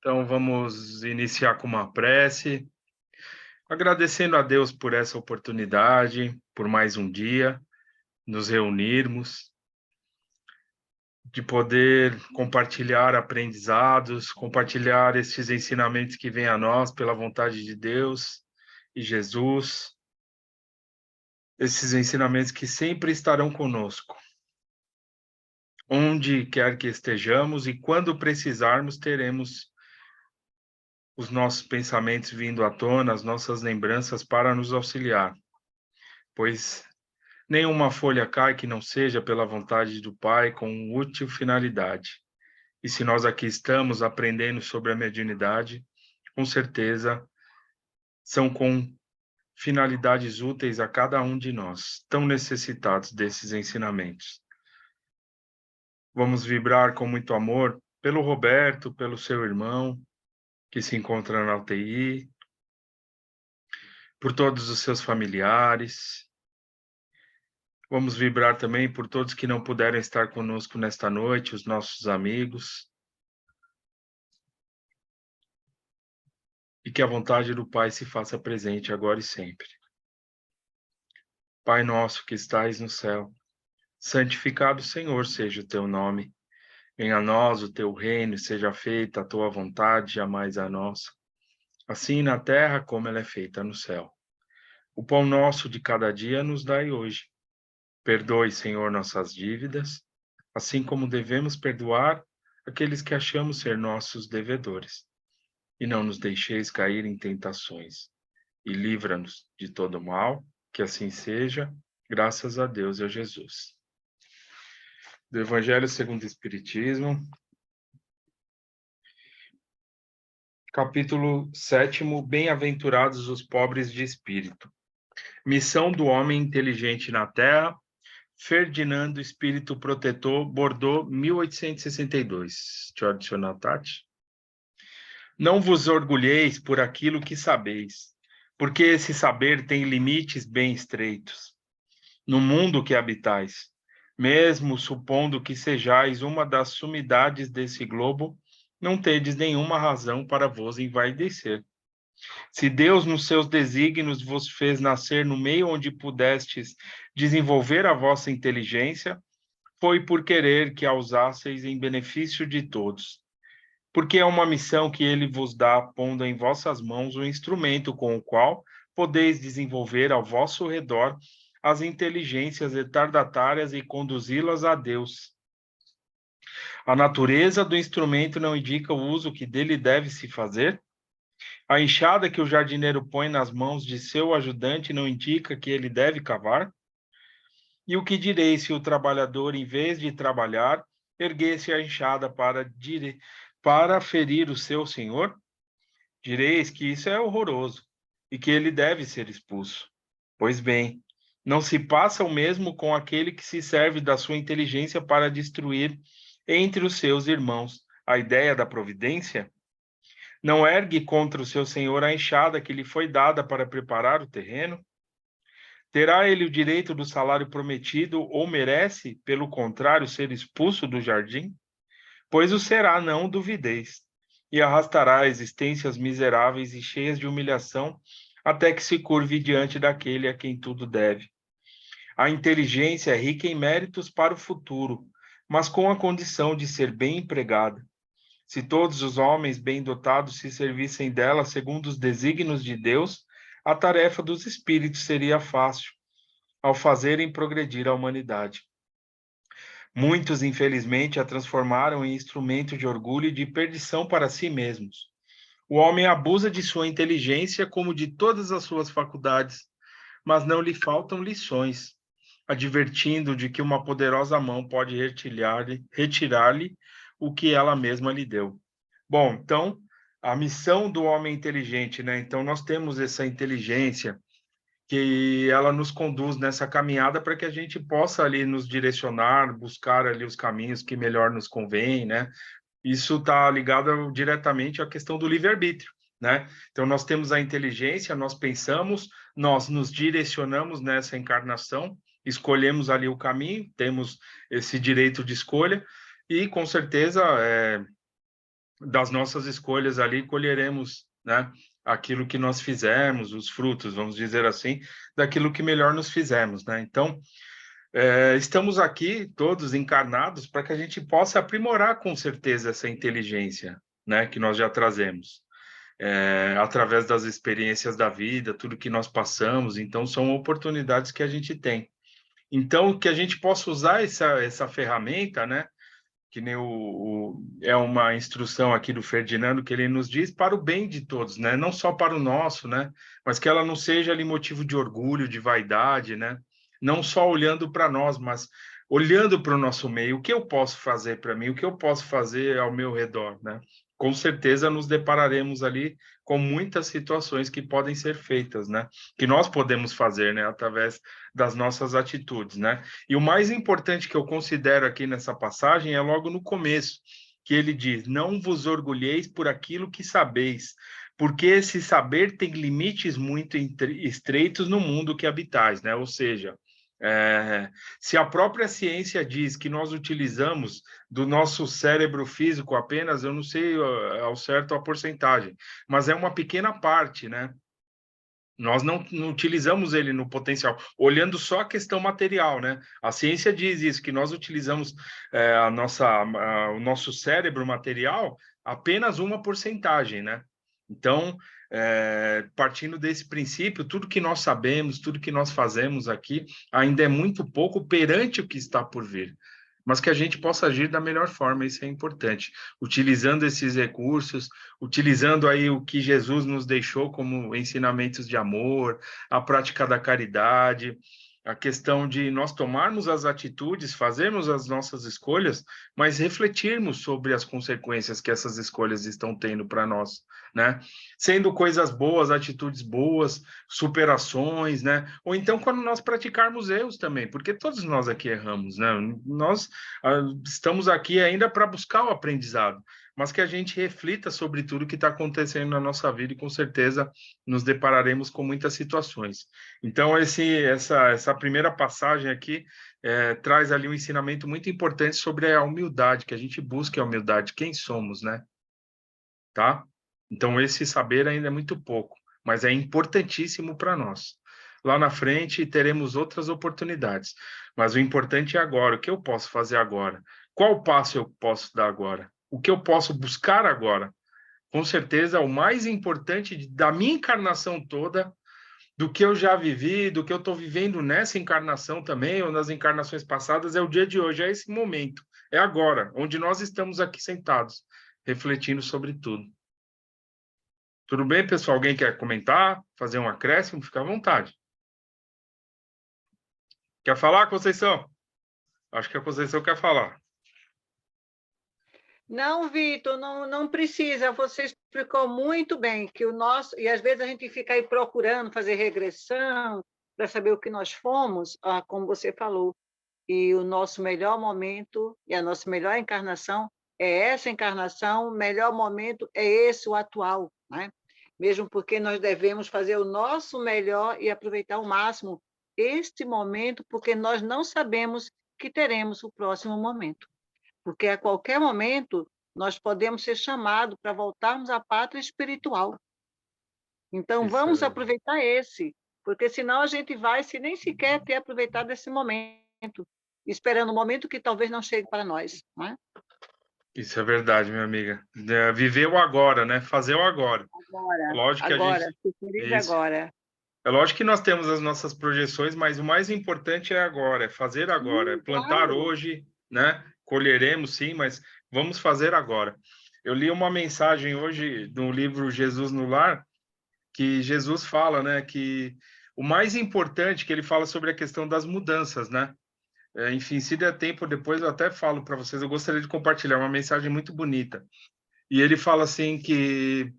Então, vamos iniciar com uma prece, agradecendo a Deus por essa oportunidade, por mais um dia, nos reunirmos, de poder compartilhar aprendizados, compartilhar esses ensinamentos que vêm a nós pela vontade de Deus e Jesus, esses ensinamentos que sempre estarão conosco, onde quer que estejamos e quando precisarmos, teremos os nossos pensamentos vindo à tona, as nossas lembranças para nos auxiliar, pois nenhuma folha cai que não seja pela vontade do Pai com útil finalidade. E se nós aqui estamos aprendendo sobre a mediunidade, com certeza são com finalidades úteis a cada um de nós, tão necessitados desses ensinamentos. Vamos vibrar com muito amor pelo Roberto, pelo seu irmão, que se encontra na UTI, por todos os seus familiares. Vamos vibrar também por todos que não puderam estar conosco nesta noite, os nossos amigos. E que a vontade do Pai se faça presente agora e sempre. Pai nosso que estais no céu, santificado, Senhor, seja o teu nome. Venha a nós o teu reino, seja feita a tua vontade, jamais a nossa. Assim na terra como ela é feita no céu. O pão nosso de cada dia nos dai hoje. Perdoe, Senhor, nossas dívidas, assim como devemos perdoar aqueles que achamos ser nossos devedores. E não nos deixeis cair em tentações, e livra-nos de todo mal, que assim seja, graças a Deus e a Jesus. Do Evangelho segundo o Espiritismo, capítulo 7º, Bem-aventurados os pobres de espírito. Missão do homem inteligente na Terra, Ferdinando Espírito Protetor, Bordeaux, 1862. Deixa eu adicionar, Tati. Não vos orgulheis por aquilo que sabeis, porque esse saber tem limites bem estreitos. No mundo que habitais, mesmo supondo que sejais uma das sumidades desse globo, não tendes nenhuma razão para vos envaidecer. Se Deus, nos seus desígnios, vos fez nascer no meio onde pudestes desenvolver a vossa inteligência, foi por querer que a usasseis em benefício de todos. Porque é uma missão que ele vos dá, pondo em vossas mãos o instrumento com o qual podeis desenvolver ao vosso redor as inteligências retardatárias e conduzi-las a Deus. A natureza do instrumento não indica o uso que dele deve se fazer? A enxada que o jardineiro põe nas mãos de seu ajudante não indica que ele deve cavar? E o que direis se o trabalhador, em vez de trabalhar, erguesse a enxada para ferir o seu senhor? Direis que isso é horroroso e que ele deve ser expulso. Pois bem, não se passa o mesmo com aquele que se serve da sua inteligência para destruir entre os seus irmãos a ideia da providência? Não ergue contra o seu senhor a enxada que lhe foi dada para preparar o terreno? Terá ele o direito do salário prometido ou merece, pelo contrário, ser expulso do jardim? Pois o será, não duvideis, e arrastará existências miseráveis e cheias de humilhação até que se curve diante daquele a quem tudo deve. A inteligência é rica em méritos para o futuro, mas com a condição de ser bem empregada. Se todos os homens bem dotados se servissem dela segundo os desígnios de Deus, a tarefa dos espíritos seria fácil, ao fazerem progredir a humanidade. Muitos, infelizmente, a transformaram em instrumento de orgulho e de perdição para si mesmos. O homem abusa de sua inteligência como de todas as suas faculdades, mas não lhe faltam lições, advertindo de que uma poderosa mão pode retirar-lhe o que ela mesma lhe deu. Bom, então, a missão do homem inteligente, né? Então, nós temos essa inteligência que ela nos conduz nessa caminhada para que a gente possa ali nos direcionar, buscar ali os caminhos que melhor nos convém, né? Isso está ligado diretamente à questão do livre-arbítrio, né? Então, nós temos a inteligência, nós pensamos, nós nos direcionamos nessa encarnação, escolhemos ali o caminho, temos esse direito de escolha, e com certeza das nossas escolhas ali, colheremos, né, aquilo que nós fizemos, os frutos, vamos dizer assim, daquilo que melhor nos fizemos, né? Então, estamos aqui todos encarnados para que a gente possa aprimorar com certeza essa inteligência, né, que nós já trazemos, através das experiências da vida, tudo que nós passamos. Então, são oportunidades que a gente tem. Então, que a gente possa usar essa ferramenta, né, que nem é uma instrução aqui do Ferdinando que ele nos diz para o bem de todos, né? Não só para o nosso, né? Mas que ela não seja ali motivo de orgulho, de vaidade, né? Não só olhando para nós, mas olhando para o nosso meio. O que eu posso fazer para mim? O que eu posso fazer ao meu redor, né? Com certeza nos depararemos ali com muitas situações que podem ser feitas, né? Que nós podemos fazer, né? Através das nossas atitudes, né? E o mais importante que eu considero aqui nessa passagem é logo no começo, que ele diz: não vos orgulheis por aquilo que sabeis, porque esse saber tem limites muito estreitos no mundo que habitais, né? Ou seja, se a própria ciência diz que nós utilizamos do nosso cérebro físico apenas, eu não sei ao certo a porcentagem, mas é uma pequena parte, né? Nós não utilizamos ele no potencial, olhando só a questão material, né? A ciência diz isso, que nós utilizamos o nosso cérebro material apenas uma porcentagem, né? Então, partindo desse princípio, tudo que nós sabemos, tudo que nós fazemos aqui, ainda é muito pouco perante o que está por vir. Mas que a gente possa agir da melhor forma, isso é importante. Utilizando esses recursos, utilizando aí o que Jesus nos deixou como ensinamentos de amor, a prática da caridade, a questão de nós tomarmos as atitudes, fazermos as nossas escolhas, mas refletirmos sobre as consequências que essas escolhas estão tendo para nós, né? Sendo coisas boas, atitudes boas, superações, né? Ou então quando nós praticarmos erros também, porque todos nós aqui erramos, né? Nós estamos aqui ainda para buscar o aprendizado, mas que a gente reflita sobre tudo que está acontecendo na nossa vida e com certeza nos depararemos com muitas situações. Então, essa primeira passagem aqui traz ali um ensinamento muito importante sobre a humildade, que a gente busque a humildade, quem somos, né? Tá? Então, esse saber ainda é muito pouco, mas é importantíssimo para nós. Lá na frente teremos outras oportunidades, mas o importante é agora, o que eu posso fazer agora? Qual passo eu posso dar agora? O que eu posso buscar agora? Com certeza, o mais importante da minha encarnação toda, do que eu já vivi, do que eu estou vivendo nessa encarnação também, ou nas encarnações passadas, é o dia de hoje, é esse momento, é agora, onde nós estamos aqui sentados, refletindo sobre tudo. Tudo bem, pessoal? Alguém quer comentar, fazer um acréscimo? Fica à vontade. Quer falar, Conceição? Acho que a Conceição quer falar. Não, Vitor, não precisa. Você explicou muito bem que o nosso... E às vezes a gente fica aí procurando fazer regressão para saber o que nós fomos, como você falou. E o nosso melhor momento e a nossa melhor encarnação é essa encarnação, o melhor momento é esse, o atual, né? Mesmo porque nós devemos fazer o nosso melhor e aproveitar ao máximo este momento, porque nós não sabemos que teremos o próximo momento. Porque a qualquer momento nós podemos ser chamados para voltarmos à pátria espiritual. Então, Isso é vamos verdade. aproveitar esse, porque senão a gente vai, se nem sequer ter aproveitado esse momento, esperando um momento que talvez não chegue para nós. Não é? Isso é verdade, minha amiga. Viver o agora, né? Fazer o agora. É lógico que a Agora, gente. se feliz Isso. agora. É lógico que nós temos as nossas projeções, mas o mais importante é agora, é fazer agora, é Sim, plantar claro. hoje, né? Colheremos sim, mas vamos fazer agora. Eu li uma mensagem hoje no livro Jesus no Lar, que Jesus fala, né, que o mais importante, que ele fala sobre a questão das mudanças, né? Enfim, se der tempo, depois eu até falo para vocês, eu gostaria de compartilhar uma mensagem muito bonita. E ele fala assim que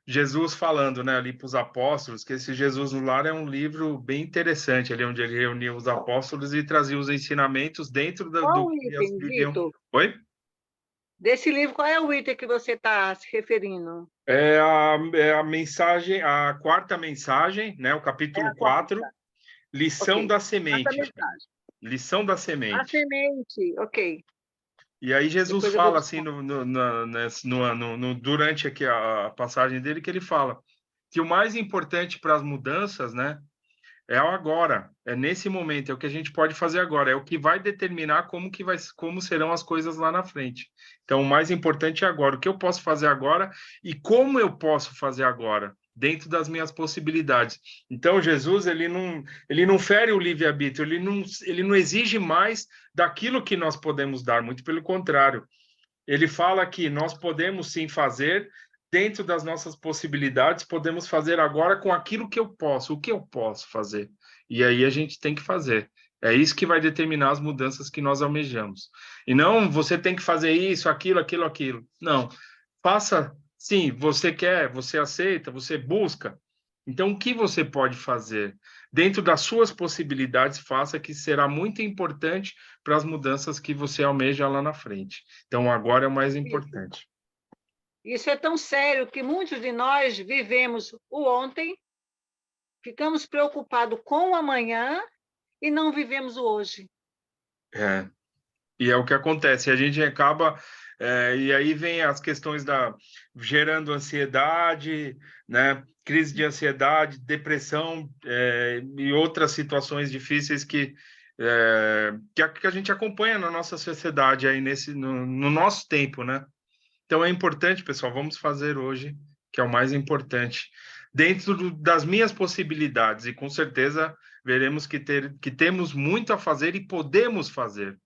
Jesus falando, né, ali para os apóstolos, que esse Jesus no Lar é um livro bem interessante, ali onde ele reunia os apóstolos e trazia os ensinamentos dentro Qual do o que eles item, viviam. Vitor? Oi? Desse livro, qual é o item que você está se referindo? É a mensagem, a quarta mensagem, né, o É capítulo a quarta. 4, lição Ok. da Quarta semente, chama. mensagem. Lição da A semente. semente, ok. E aí Jesus Depois eu vou fala assim buscar. durante aqui a passagem dele que ele fala que o mais importante para as mudanças, né, é o agora, é nesse momento, é o que a gente pode fazer agora, é o que vai determinar como serão as coisas lá na frente. Então, o mais importante é agora, o que eu posso fazer agora e como eu posso fazer agora, dentro das minhas possibilidades. Então, Jesus, ele não fere o livre-arbítrio, ele não exige mais daquilo que nós podemos dar, muito pelo contrário. Ele fala que nós podemos sim fazer dentro das nossas possibilidades, podemos fazer agora com aquilo que eu posso, o que eu posso fazer. E aí a gente tem que fazer. É isso que vai determinar as mudanças que nós almejamos. E não você tem que fazer isso, aquilo, aquilo, aquilo. Não. Faça, sim, você quer, você aceita, você busca. Então, o que você pode fazer? Dentro das suas possibilidades, faça que será muito importante para as mudanças que você almeja lá na frente. Então, agora é o mais Isso. importante. Isso é tão sério que muitos de nós vivemos o ontem, ficamos preocupados com o amanhã e não vivemos o hoje. É, e é o que acontece. A gente acaba, e aí vem as questões gerando ansiedade, né? Crise de ansiedade, depressão, e outras situações difíceis que a gente acompanha na nossa sociedade aí no nosso tempo, né? Então é importante, pessoal, vamos fazer hoje, que é o mais importante, dentro das minhas possibilidades, e com certeza veremos que temos muito a fazer e podemos fazer.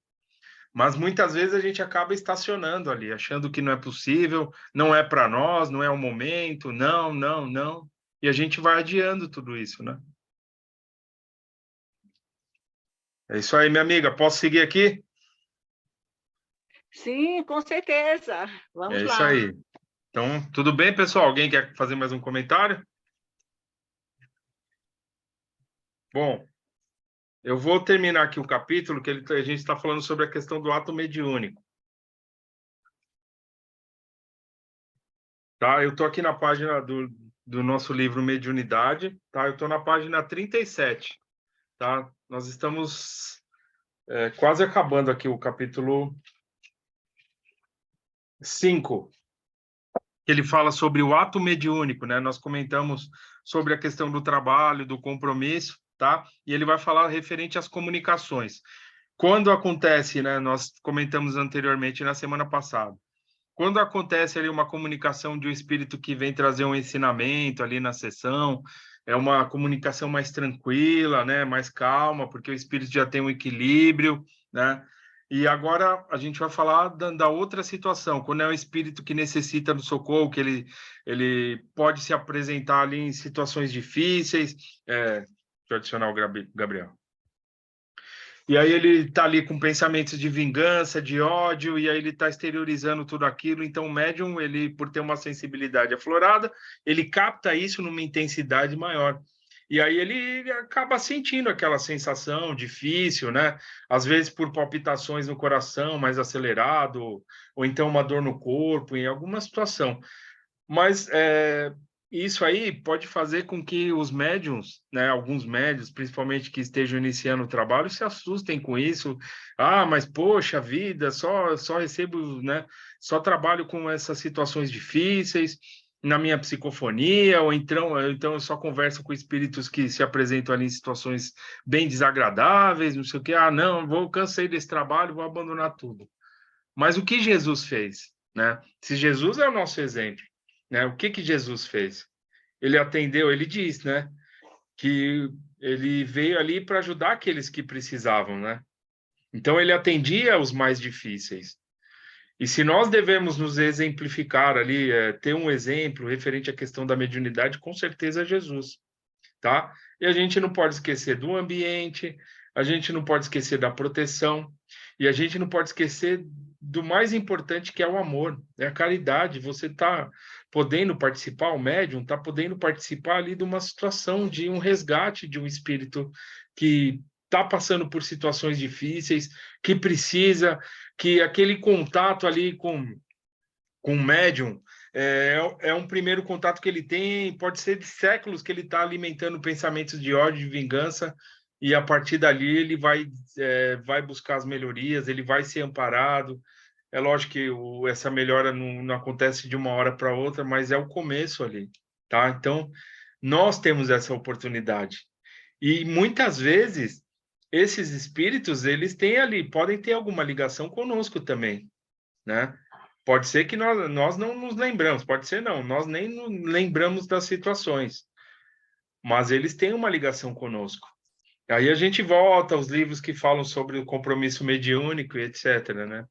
Mas muitas vezes a gente acaba estacionando ali, achando que não é possível, não é para nós, não é o momento, não, não, não. E a gente vai adiando tudo isso, né? É isso aí, minha amiga. Posso seguir aqui? Sim, com certeza. É Vamos isso lá. aí. Então, tudo bem, pessoal? Alguém quer fazer mais um comentário? Bom, eu vou terminar aqui o capítulo a gente está falando sobre a questão do ato mediúnico, tá? Eu estou aqui na página do nosso livro Mediunidade, tá? Eu estou na página 37, tá? Nós estamos quase acabando aqui o capítulo 5, que ele fala sobre o ato mediúnico, né? Nós comentamos sobre a questão do trabalho, do compromisso, tá? E ele vai falar referente às comunicações. Quando acontece, né? Nós comentamos anteriormente na semana passada. Quando acontece ali uma comunicação de um espírito que vem trazer um ensinamento ali na sessão, é uma comunicação mais tranquila, né, mais calma, porque o espírito já tem um equilíbrio, né? E agora a gente vai falar da outra situação, quando é um espírito que necessita do socorro, que ele pode se apresentar ali em situações difíceis. Deixa eu adicionar o Gabriel. E aí ele está ali com pensamentos de vingança, de ódio, e aí ele está exteriorizando tudo aquilo. Então, o médium, ele, por ter uma sensibilidade aflorada, ele capta isso numa intensidade maior. E aí ele acaba sentindo aquela sensação difícil, né? Às vezes por palpitações no coração mais acelerado, ou então uma dor no corpo, em alguma situação. Mas isso aí pode fazer com que os médiums, né, alguns médiums, principalmente que estejam iniciando o trabalho, se assustem com isso. Ah, mas poxa vida, só recebo, né, só trabalho com essas situações difíceis na minha psicofonia, ou então eu só converso com espíritos que se apresentam ali em situações bem desagradáveis, não sei o quê. Ah, não, cansei desse trabalho, vou abandonar tudo. Mas o que Jesus fez, né? Se Jesus é o nosso exemplo, né? O que Jesus fez? Ele atendeu, ele diz, né? Que ele veio ali para ajudar aqueles que precisavam, né? Então ele atendia os mais difíceis. E se nós devemos nos exemplificar ali, ter um exemplo referente à questão da mediunidade, com certeza é Jesus, tá? E a gente não pode esquecer do ambiente, a gente não pode esquecer da proteção, e a gente não pode esquecer do mais importante, que é o amor, é a caridade. Você está podendo participar, o médium está podendo participar ali de uma situação, de um resgate de um espírito que está passando por situações difíceis, que precisa, que aquele contato ali com o médium é um primeiro contato que ele tem, pode ser de séculos que ele está alimentando pensamentos de ódio, de vingança, e a partir dali ele vai buscar as melhorias, ele vai ser amparado. É lógico que essa melhora não acontece de uma hora para outra, mas é o começo ali, tá? Então, nós temos essa oportunidade. E muitas vezes, esses espíritos, eles têm ali, podem ter alguma ligação conosco também, né? Pode ser que nós não nos lembramos, pode ser não, nós nem nos lembramos das situações, mas eles têm uma ligação conosco. Aí a gente volta aos livros que falam sobre o compromisso mediúnico e etc, né?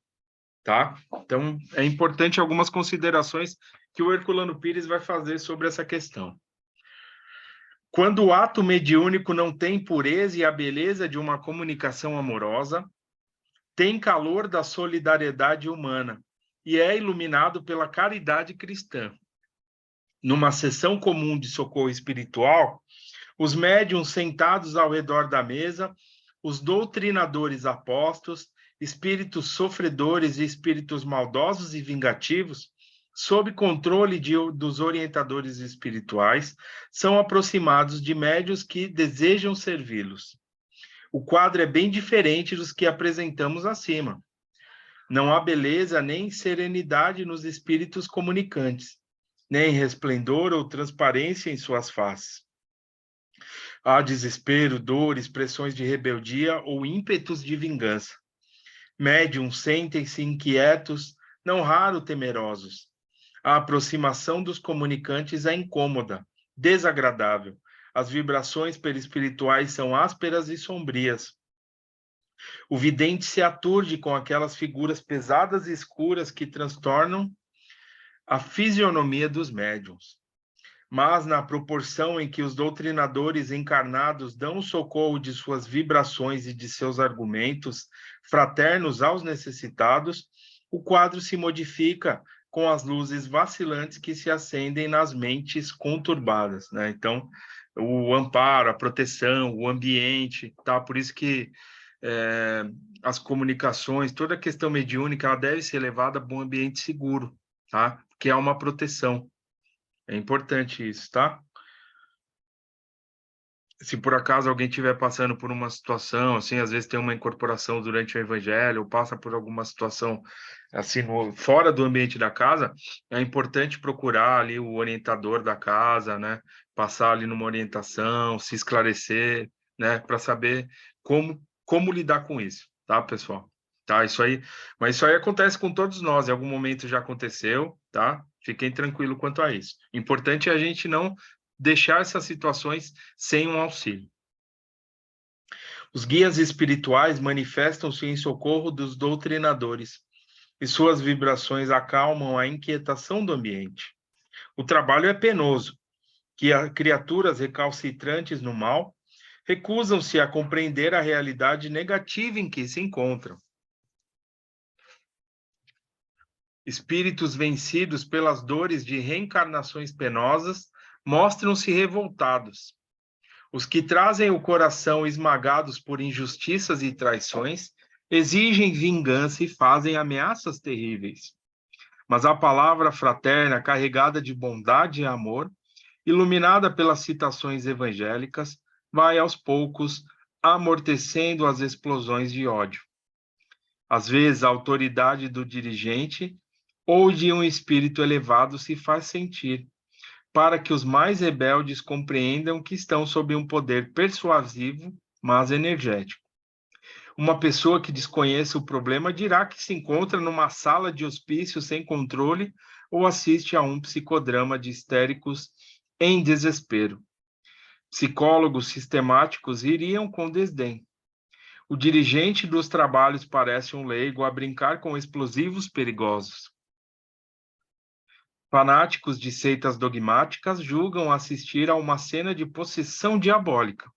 Tá? Então, é importante algumas considerações que o Herculano Pires vai fazer sobre essa questão. Quando o ato mediúnico não tem pureza e a beleza de uma comunicação amorosa, tem calor da solidariedade humana e é iluminado pela caridade cristã. Numa sessão comum de socorro espiritual, os médiuns sentados ao redor da mesa, os doutrinadores apostos, espíritos sofredores e espíritos maldosos e vingativos, sob controle dos orientadores espirituais, são aproximados de médiuns que desejam servi-los. O quadro é bem diferente dos que apresentamos acima. Não há beleza nem serenidade nos espíritos comunicantes, nem resplendor ou transparência em suas faces. Há desespero, dor, expressões de rebeldia ou ímpetos de vingança. Médiuns sentem-se inquietos, não raro temerosos. A aproximação dos comunicantes é incômoda, desagradável. As vibrações perispirituais são ásperas e sombrias. O vidente se aturde com aquelas figuras pesadas e escuras que transtornam a fisionomia dos médiuns. Mas na proporção em que os doutrinadores encarnados dão o socorro de suas vibrações e de seus argumentos fraternos aos necessitados, o quadro se modifica com as luzes vacilantes que se acendem nas mentes conturbadas, né? Então, o amparo, a proteção, o ambiente, tá? Por isso que as comunicações, toda a questão mediúnica, ela deve ser levada para um ambiente seguro, tá? Que é uma proteção. É importante isso, tá? Se por acaso alguém estiver passando por uma situação, assim, às vezes tem uma incorporação durante o evangelho, ou passa por alguma situação, assim, fora do ambiente da casa, é importante procurar ali o orientador da casa, né? Passar ali numa orientação, se esclarecer, né? Para saber como lidar com isso, tá, pessoal? Tá, isso aí, mas isso aí acontece com todos nós, em algum momento já aconteceu, tá? Fiquem tranquilos quanto a isso. Importante é a gente não deixar essas situações sem um auxílio. Os guias espirituais manifestam-se em socorro dos doutrinadores, e suas vibrações acalmam a inquietação do ambiente. O trabalho é penoso, que as criaturas recalcitrantes no mal recusam-se a compreender a realidade negativa em que se encontram. Espíritos vencidos pelas dores de reencarnações penosas mostram-se revoltados. Os que trazem o coração esmagados por injustiças e traições exigem vingança e fazem ameaças terríveis. Mas a palavra fraterna, carregada de bondade e amor, iluminada pelas citações evangélicas, vai aos poucos amortecendo as explosões de ódio. Às vezes, a autoridade do dirigente ou de um espírito elevado se faz sentir, para que os mais rebeldes compreendam que estão sob um poder persuasivo, mas energético. Uma pessoa que desconhece o problema dirá que se encontra numa sala de hospício sem controle ou assiste a um psicodrama de histéricos em desespero. Psicólogos sistemáticos iriam com desdém. O dirigente dos trabalhos parece um leigo a brincar com explosivos perigosos. Fanáticos de seitas dogmáticas julgam assistir a uma cena de possessão diabólica.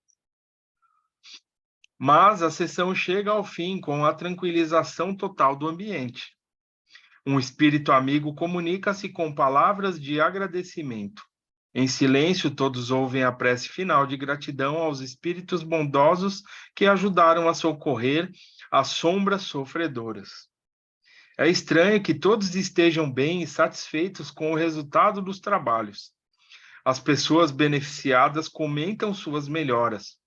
Mas a sessão chega ao fim com a tranquilização total do ambiente. Um espírito amigo comunica-se com palavras de agradecimento. Em silêncio, todos ouvem a prece final de gratidão aos espíritos bondosos que ajudaram a socorrer as sombras sofredoras. É estranho que todos estejam bem e satisfeitos com o resultado dos trabalhos. As pessoas beneficiadas comentam suas melhoras.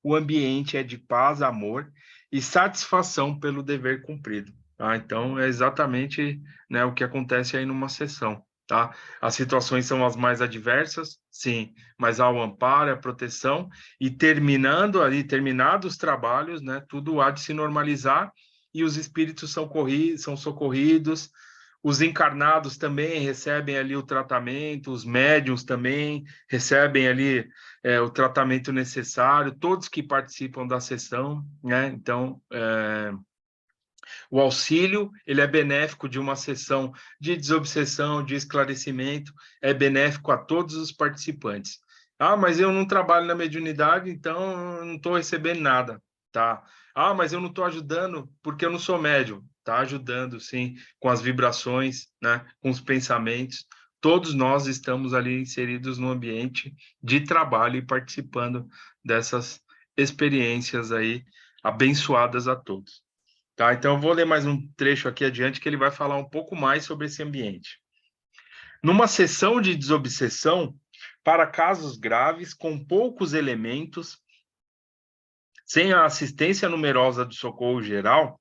O ambiente é de paz, amor e satisfação pelo dever cumprido. Tá? Então, é exatamente, né, o que acontece aí numa sessão. Tá? As situações são as mais adversas, sim, mas há o amparo, a proteção, e terminados os trabalhos, né, tudo há de se normalizar e os espíritos são socorridos, os encarnados também recebem ali o tratamento, os médiuns também recebem ali o tratamento necessário, todos que participam da sessão, né? Então, o auxílio, ele é benéfico de uma sessão de desobsessão, de esclarecimento, é benéfico a todos os participantes. Ah, mas eu não trabalho na mediunidade, então eu não estou recebendo nada, tá? Ah, mas eu não estou ajudando porque eu não sou médium. Está ajudando, sim, com as vibrações, né? Com os pensamentos. Todos nós estamos ali inseridos no ambiente de trabalho e participando dessas experiências aí abençoadas a todos. Tá, então eu vou ler mais um trecho aqui adiante que ele vai falar um pouco mais sobre esse ambiente. Numa sessão de desobsessão, para casos graves, com poucos elementos, sem a assistência numerosa do socorro geral,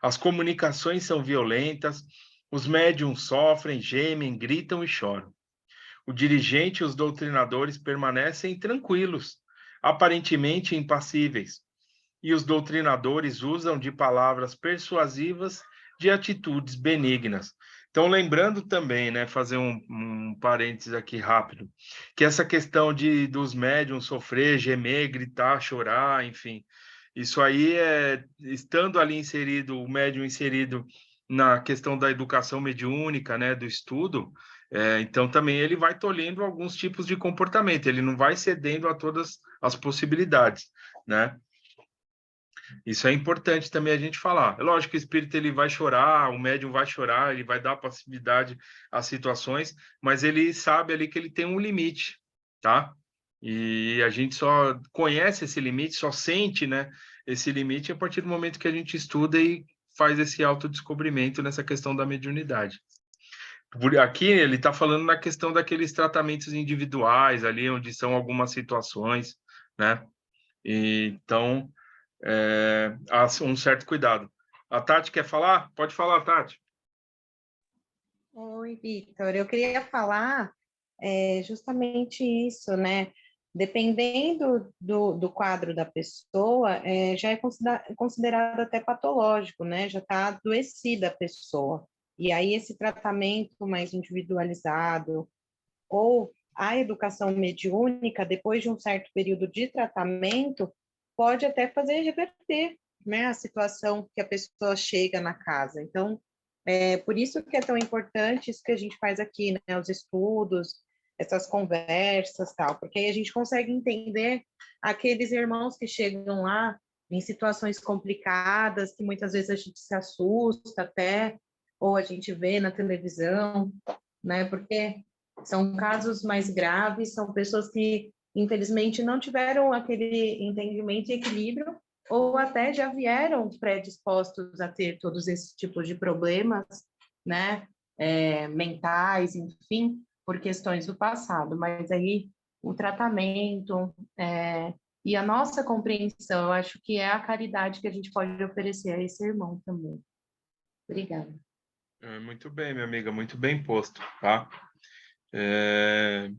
as comunicações são violentas, os médiums sofrem, gemem, gritam e choram. O dirigente e os doutrinadores permanecem tranquilos, aparentemente impassíveis, e os doutrinadores usam de palavras persuasivas, de atitudes benignas. Então, lembrando também, né, fazer um parênteses aqui rápido, que essa questão dos médiums sofrer, gemer, gritar, chorar, enfim, isso aí estando ali inserido, o médium inserido na questão da educação mediúnica, né, do estudo, então também ele vai tolhendo alguns tipos de comportamento, ele não vai cedendo a todas as possibilidades, né? Isso é importante também a gente falar. É lógico que o espírito ele vai chorar, o médium vai chorar, ele vai dar passividade às situações, mas ele sabe ali que ele tem um limite, tá? E a gente só conhece esse limite, só sente, né, esse limite a partir do momento que a gente estuda e faz esse autodescobrimento nessa questão da mediunidade. Aqui ele está falando na questão daqueles tratamentos individuais ali, onde são algumas situações, né? Então, há um certo cuidado. A Tati quer falar? Pode falar, Tati. Oi, Vitor. Eu queria falar justamente isso, né? Dependendo do quadro da pessoa, já é considerado até patológico, né? Já está adoecida a pessoa. E aí, esse tratamento mais individualizado, ou a educação mediúnica, depois de um certo período de tratamento, pode até fazer reverter, né, a situação que a pessoa chega na casa. Então, por isso que é tão importante isso que a gente faz aqui, né, os estudos, essas conversas, tal, porque aí a gente consegue entender aqueles irmãos que chegam lá em situações complicadas, que muitas vezes a gente se assusta até, ou a gente vê na televisão, né, porque são casos mais graves, são pessoas que, infelizmente, não tiveram aquele entendimento e equilíbrio, ou até já vieram predispostos a ter todos esses tipos de problemas, né, mentais, enfim, por questões do passado. Mas aí o tratamento e a nossa compreensão, eu acho que é a caridade que a gente pode oferecer a esse irmão também. Obrigada. Muito bem, minha amiga, muito bem posto, tá?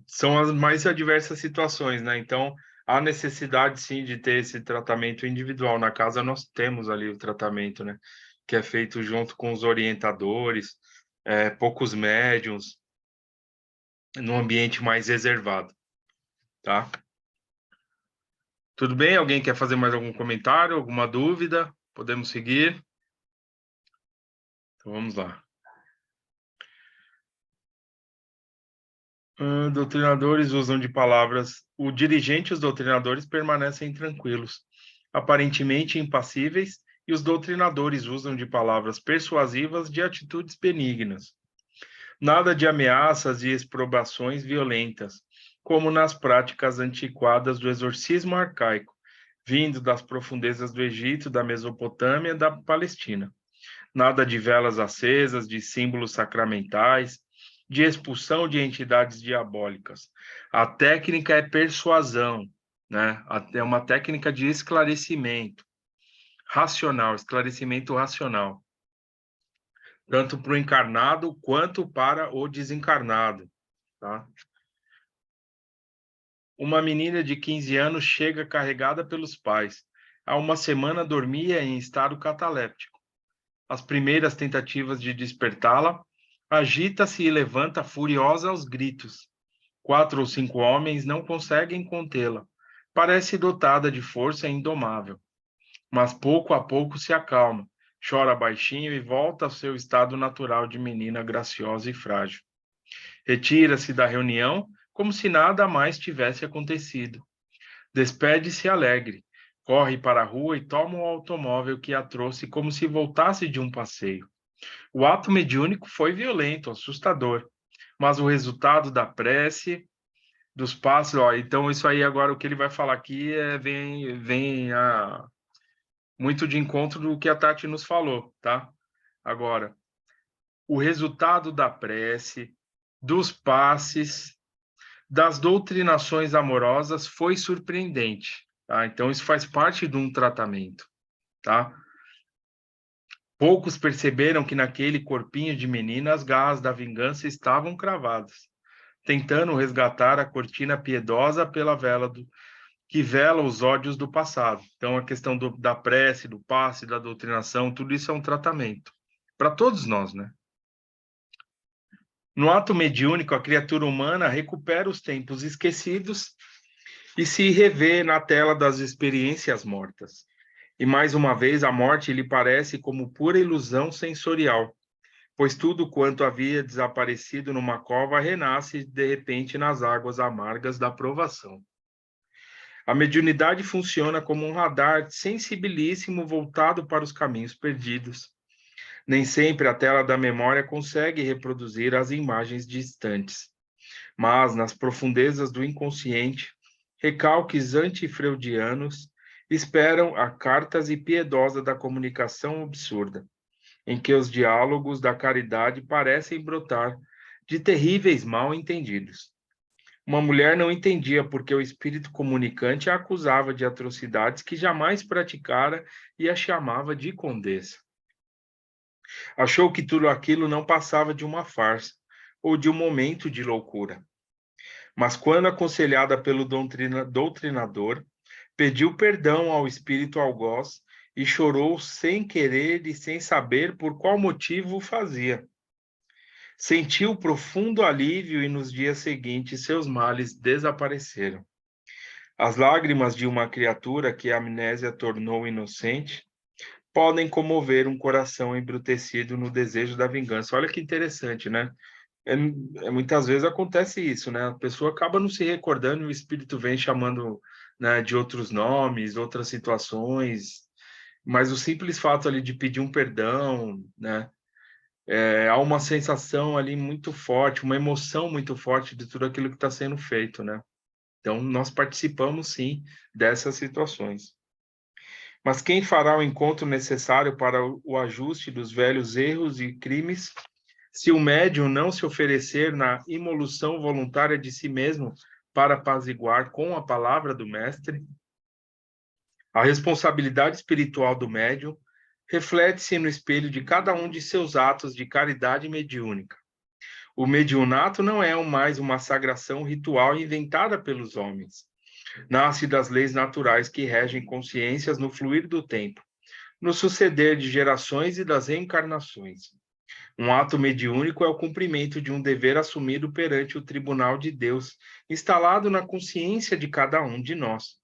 São as mais adversas situações, né? Então, há necessidade, sim, de ter esse tratamento individual. Na casa, nós temos ali o tratamento, né? Que é feito junto com os orientadores, poucos médiums, num ambiente mais reservado, tá? Tudo bem? Alguém quer fazer mais algum comentário, alguma dúvida? Podemos seguir? Então, vamos lá. Doutrinadores usam de palavras. O dirigente e os doutrinadores permanecem tranquilos, aparentemente impassíveis, e os doutrinadores usam de palavras persuasivas, de atitudes benignas. Nada de ameaças e exprobações violentas, como nas práticas antiquadas do exorcismo arcaico, vindo das profundezas do Egito, da Mesopotâmia e da Palestina. Nada de velas acesas, de símbolos sacramentais, de expulsão de entidades diabólicas. A técnica é persuasão, né? É uma técnica de esclarecimento racional, esclarecimento racional. tanto para o encarnado quanto para o desencarnado, tá? Uma menina de 15 anos chega carregada pelos pais. Há uma semana dormia em estado cataléptico. As primeiras tentativas de despertá-la, agita-se e levanta furiosa aos gritos. 4 ou 5 homens não conseguem contê-la. Parece dotada de força indomável, mas pouco a pouco se acalma, chora baixinho e volta ao seu estado natural de menina graciosa e frágil. Retira-se da reunião como se nada mais tivesse acontecido. Despede-se alegre, corre para a rua e toma o automóvel que a trouxe como se voltasse de um passeio. O ato mediúnico foi violento, assustador, mas o resultado da prece, dos passos, ó, então isso aí agora o que ele vai falar aqui vem muito de encontro do que a Tati nos falou, tá? Agora, o resultado da prece, dos passes, das doutrinações amorosas foi surpreendente, tá? Então isso faz parte de um tratamento, tá? Poucos perceberam que naquele corpinho de menina as garras da vingança estavam cravadas, tentando resgatar a cortina piedosa pela vela que vela os ódios do passado. Então a questão da prece, do passe, da doutrinação, tudo isso é um tratamento para todos nós, né? No ato mediúnico, a criatura humana recupera os tempos esquecidos e se revê na tela das experiências mortas. E mais uma vez, a morte lhe parece como pura ilusão sensorial, pois tudo quanto havia desaparecido numa cova renasce de repente nas águas amargas da provação. A mediunidade funciona como um radar sensibilíssimo voltado para os caminhos perdidos. Nem sempre a tela da memória consegue reproduzir as imagens distantes, mas nas profundezas do inconsciente, recalques antifreudianos esperam a cartas e piedosa da comunicação absurda, em que os diálogos da caridade parecem brotar de terríveis mal-entendidos. Uma mulher não entendia porque o espírito comunicante a acusava de atrocidades que jamais praticara e a chamava de condessa. Achou que tudo aquilo não passava de uma farsa ou de um momento de loucura. Mas quando aconselhada pelo doutrinador, pediu perdão ao espírito algoz e chorou sem querer e sem saber por qual motivo o fazia. Sentiu profundo alívio e nos dias seguintes seus males desapareceram. As lágrimas de uma criatura que a amnésia tornou inocente podem comover um coração embrutecido no desejo da vingança. Olha que interessante, né? Muitas vezes acontece isso, né? A pessoa acaba não se recordando e o espírito vem chamando, né, de outros nomes, outras situações, mas o simples fato ali de pedir um perdão, né? Há uma sensação ali muito forte, uma emoção muito forte de tudo aquilo que está sendo feito, né? Então, nós participamos, sim, dessas situações. Mas quem fará o encontro necessário para o ajuste dos velhos erros e crimes, se o médium não se oferecer na imolução voluntária de si mesmo para apaziguar com a palavra do mestre? A responsabilidade espiritual do médium reflete-se no espelho de cada um de seus atos de caridade mediúnica. O mediunato não é mais uma sagração ritual inventada pelos homens. Nasce das leis naturais que regem consciências no fluir do tempo, no suceder de gerações e das reencarnações. Um ato mediúnico é o cumprimento de um dever assumido perante o tribunal de Deus, instalado na consciência de cada um de nós.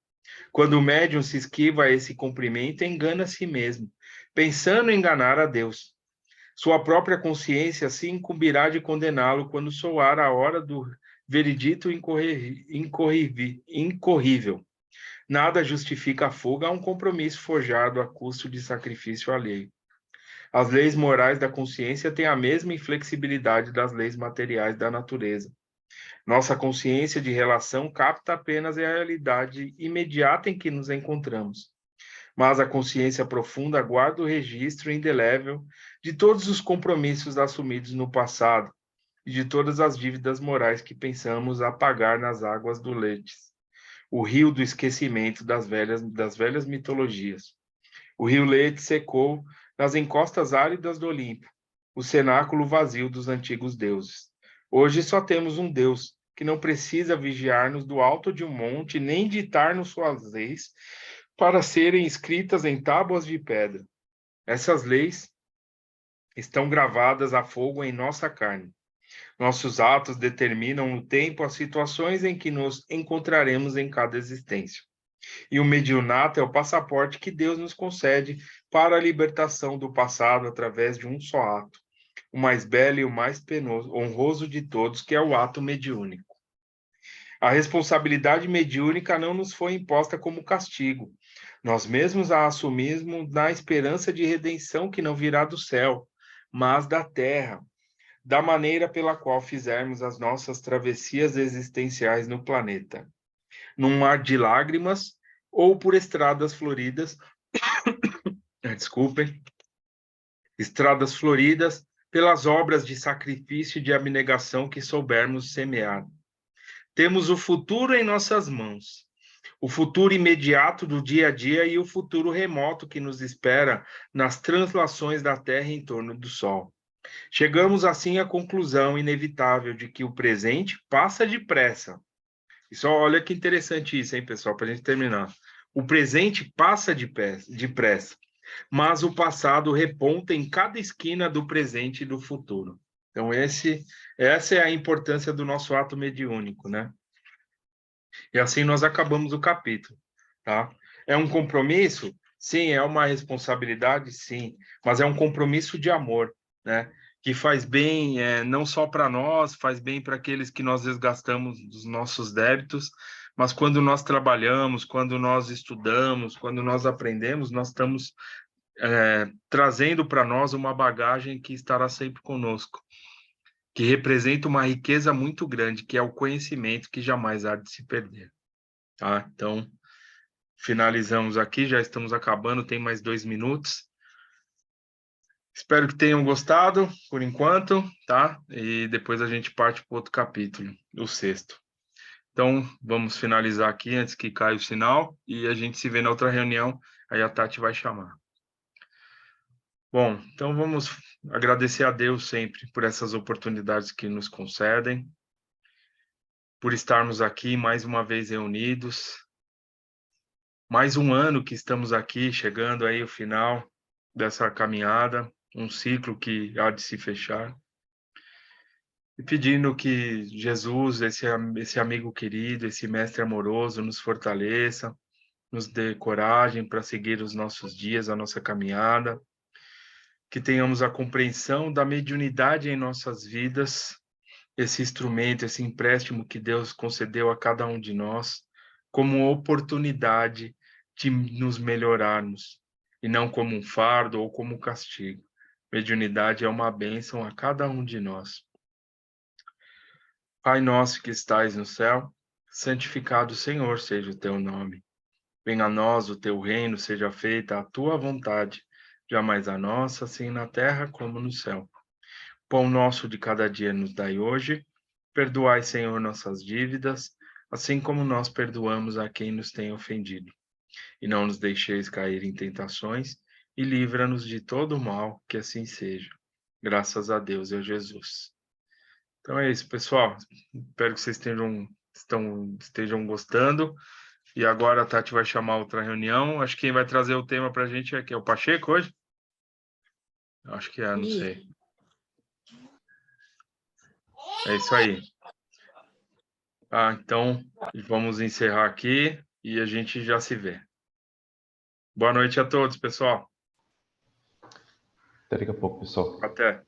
Quando o médium se esquiva a esse cumprimento, engana a si mesmo, pensando enganar a Deus. Sua própria consciência se incumbirá de condená-lo quando soar a hora do veredito incorrível. Nada justifica a fuga a um compromisso forjado a custo de sacrifício alheio. As leis morais da consciência têm a mesma inflexibilidade das leis materiais da natureza. Nossa consciência de relação capta apenas a realidade imediata em que nos encontramos. Mas a consciência profunda guarda o registro indelével de todos os compromissos assumidos no passado e de todas as dívidas morais que pensamos apagar nas águas do Letes, o rio do esquecimento das velhas mitologias. O rio Leite secou nas encostas áridas do Olimpo, o cenáculo vazio dos antigos deuses. Hoje só temos um Deus, que não precisa vigiar-nos do alto de um monte, nem ditar-nos suas leis, para serem escritas em tábuas de pedra. Essas leis estão gravadas a fogo em nossa carne. Nossos atos determinam no tempo as situações em que nos encontraremos em cada existência. E o mediunato é o passaporte que Deus nos concede para a libertação do passado através de um só ato, o mais belo e o mais penoso, honroso de todos, que é o ato mediúnico. A responsabilidade mediúnica não nos foi imposta como castigo. Nós mesmos a assumimos na esperança de redenção que não virá do céu, mas da terra, da maneira pela qual fizermos as nossas travessias existenciais no planeta, num mar de lágrimas ou por estradas floridas, desculpem, estradas floridas pelas obras de sacrifício e de abnegação que soubermos semear. Temos o futuro em nossas mãos, o futuro imediato do dia a dia e o futuro remoto que nos espera nas translações da Terra em torno do Sol. Chegamos assim à conclusão inevitável de que o presente passa depressa. E só olha que interessante isso, hein, pessoal, para a gente terminar. O presente passa depressa, mas o passado reponta em cada esquina do presente e do futuro. Então, essa é a importância do nosso ato mediúnico, né? E assim nós acabamos o capítulo, tá? É um compromisso? Sim. É uma responsabilidade? Sim. Mas é um compromisso de amor, né? Que faz bem não só para nós, faz bem para aqueles que nós desgastamos dos nossos débitos, mas quando nós trabalhamos, quando nós estudamos, quando nós aprendemos, nós estamos trazendo para nós uma bagagem que estará sempre conosco, que representa uma riqueza muito grande, que é o conhecimento que jamais há de se perder. Tá? Então, finalizamos aqui, já estamos acabando, tem mais 2 minutos. Espero que tenham gostado, por enquanto, tá? E depois a gente parte para o outro capítulo, o 6º. Então, vamos finalizar aqui antes que caia o sinal e a gente se vê na outra reunião, aí a Tati vai chamar. Bom, então vamos agradecer a Deus sempre por essas oportunidades que nos concedem, por estarmos aqui mais uma vez reunidos, mais um ano que estamos aqui, chegando aí ao final dessa caminhada, um ciclo que há de se fechar, e pedindo que Jesus, esse amigo querido, esse mestre amoroso, nos fortaleça, nos dê coragem para seguir os nossos dias, a nossa caminhada, que tenhamos a compreensão da mediunidade em nossas vidas, esse instrumento, esse empréstimo que Deus concedeu a cada um de nós, como oportunidade de nos melhorarmos, e não como um fardo ou como um castigo. Mediunidade é uma bênção a cada um de nós. Pai nosso que estais no céu, santificado, Senhor, seja o teu nome. Venha a nós o teu reino, seja feita a tua vontade, jamais a nossa, assim na terra como no céu. Pão nosso de cada dia nos dai hoje. Perdoai, Senhor, nossas dívidas, assim como nós perdoamos a quem nos tem ofendido. E não nos deixeis cair em tentações, e livra-nos de todo o mal, que assim seja. Graças a Deus e a Jesus. Então é isso, pessoal. Espero que vocês estejam gostando. E agora a Tati vai chamar outra reunião. Acho que quem vai trazer o tema para a gente é o Pacheco hoje? Acho que não sei. É isso aí. Então, vamos encerrar aqui e a gente já se vê. Boa noite a todos, pessoal. Até daqui a pouco, pessoal. Até.